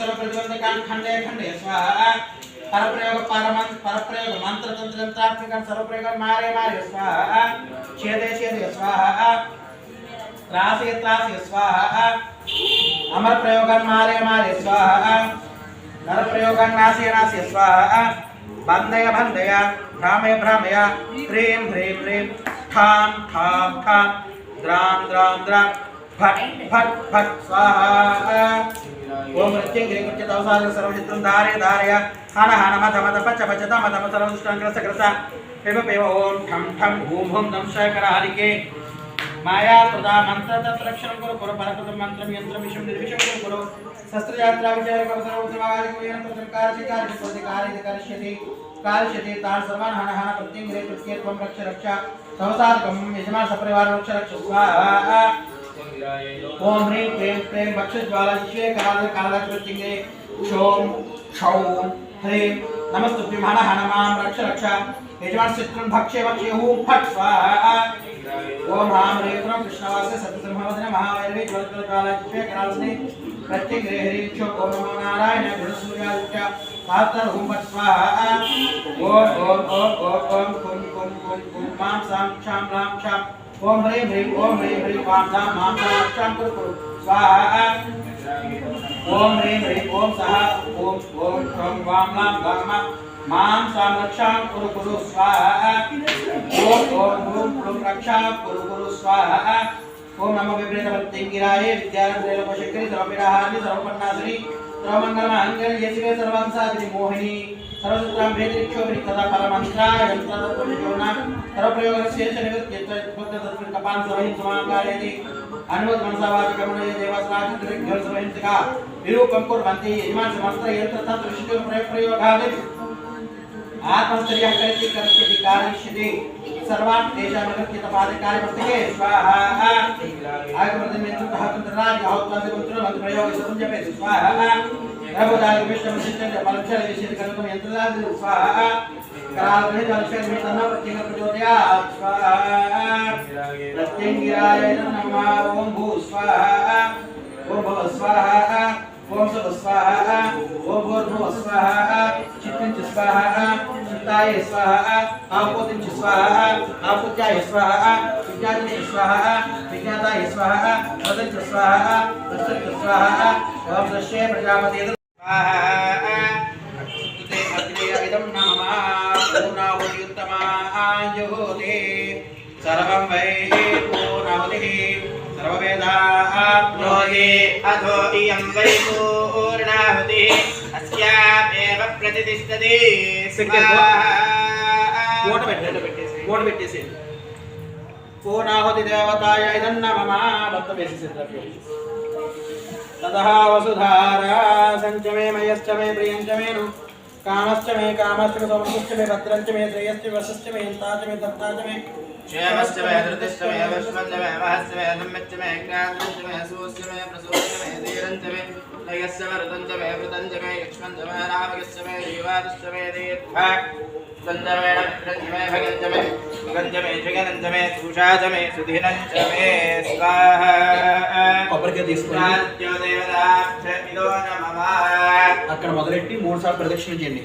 सर्वप्रतिबंधकान् खंडे खंडे स्वाहा परप्रयोग परप्रयोग मंत्र तंत्र तंत्रात्मक सर्वप्रयोग मारे मारे स्वाहा छेदे छेदे स्वाहा त्रासे त्रासे स्वाहा अमर प्रयोग मारे मारे स्वाहा नर प्रयोग नासे नासे स्वाहा बंदय बंदय भ्रामय भ्रामय ह्रीं ह्रीं ह्रीं ठां ठां ठां द्रां द्रां द्रां फट फट फट स्वाहा ओम मृत्युंजय कुच्चतवसाद सर्वचित्रं धारय धारय हन हन मथ मथ पच पच तम तम सर्वदुष्टां ग्रस ग्रस पेव पेव ओम ठम ठम हूम हूम दम शकर हरिके माया प्रदा मंत्र तत्रक्षण करो करो परकृत मंत्र यंत्र विषम निर्विषम करो शस्त्र यात्रा विचार करो सर्वोत्तमागारि कोयन प्रकार से कार्य कार्य करिष्यति कार्यशते तार सर्वान हन हन प्रत्यंगे प्रत्येत्वं रक्ष रक्षा तवसादकं यजमान सपरिवार रक्ष रक्ष स्वाहा ओम ह्रीं प्रेम प्रेम भक्षज्वाला विश्वे काल काल प्रत्यंगे क्षोम क्षौम ह्रीं नमस्तुभ्यं हन हन मां रक्ष रक्ष यजमान शत्रुन् भक्षे भक्षे हूं फट स्वाहा ओम हां ह्रीं प्रणव कृष्णवास्य सत्यसंभवदने महावैरवे ज्वलज्वाला विश्वे काल प्रत्यंगे ह्रीं क्षोम ओम नमो नारायण गुरुसूर्यादित्य आत्मन हूं फट स्वाहा ओम ओम ओम ओम ओम कुम कुम कुम कुम मां सां क्षां लां क्षां ओम ह्रीं ह्रीं वां सां मां सां क्षां कुरु स्वाहा ओम ह्रीं ह्रीं ओम सः ओम ओम क्षं वां लां वां मां सां रक्षां कुरु स्वाहा ओम ओम ह्रूं ह्रूं रक्षां कुरु स्वाहा ओम नमो विभ्रेतवत्यङ्गिराय विद्यारण्यलोकशेखरि सर्वपीडाहारिणि सर्वपन्नासिनि सर्वमङ्गलमाङ्गल्ये शिवे सर्वांसादिनि मोहिनी सर्वसूत्रां भेदरिक्षोभिनि तदा परमन्त्राय यन्त्रतत्त्वनियोना सर्वप्रयोगस्य निवृत्त्यत्वकपान् सर्वहिं समाकारयति अनुमत मनसा वाचकमनये देवस्राजद्रिग्भ्यो सर्वहिंसिका विरूपं कुर्वन्ति यजमान समस्त्र यन्त्रतत्त्वविशिष्टो प्रयोगादि आत्मस्तर्यः करिष्यति कारयिष्यति सर्वान् तेषां कृत्यतपादिकार्यमस्तके स्वाहा आगमनमेतुतः तन्त्रराज आहुत्वादिपुत्र मन्त्रप्रयोग सञ्जपे स्वाहा रघुदाय विष्णुविशिष्टं फलक्षर विशेषकर्तुं यन्त्रराज स्वाहा करालग्रहे जलक्षरमेतन प्रत्येक प्रचोदयात् स्वाहा प्रत्यङ्गिराय नमः ओम भू स्वाहा ओम भव स्वाहा ओम सव स्वाहा ओम भूर्भुवः स्वाहा चित्तं च स्वाहा चित्ताय स्वाहा आपोतिं च स्वाहा आपुत्याय स्वाहा विज्ञाते स्वाहा विज्ञाताय स्वाहा वदं च स्वाहा वदं च स्वाहा ओम दश्ये प्रजापते स्वाहा अक्षुते अग्रे इदं नमः पूर्णाहुत्तमायुते सर्वं वै पूर्णाहुतिः सर्ववेदाप्नोति अथो इयं वै पूर्णाहुतिः अस्यामेव प्रतिष्ठति ఓట పెట్టేసి పూర్ణాహుతి దేవతాయ ఇదన్నమమ భక్తమేసి తతః వసుధారా సంచమే మయశ్చ మే ప్రియంచ మేను కామశ్చ మే కామశ్చ మే సమృష్ట మే భద్రంచ మే శ్రేయశ్చ వశశ్చ మే ఇంతాచ మే దత్తాచ మే క్షేమశ్చ మే ధృతిశ్చ మే వశ్వంచ మే మహశ్చ మే ధమ్మశ్చ మే జ్ఞానశ్చ మే సూశ్చ మే ప్రసూశ్చ మే ధీరంచ మే లయశ్చ మే రుదంచ మే వృతంచ మే యక్ష్మంచ మే నామకశ్చ మే జీవాదశ్చ మే దీర్ఘ संजमेण रंजमे भगंजमे भगंजमे जगनंजमे सुषाजमे सुधीरंजमे स्वाहा కొబ్బరికాయ తీసుకొని దేవతాభ్య ఇదో నమః అక్కడ మొదలెట్టి 3 సార్లు ప్రదక్షిణ చేయండి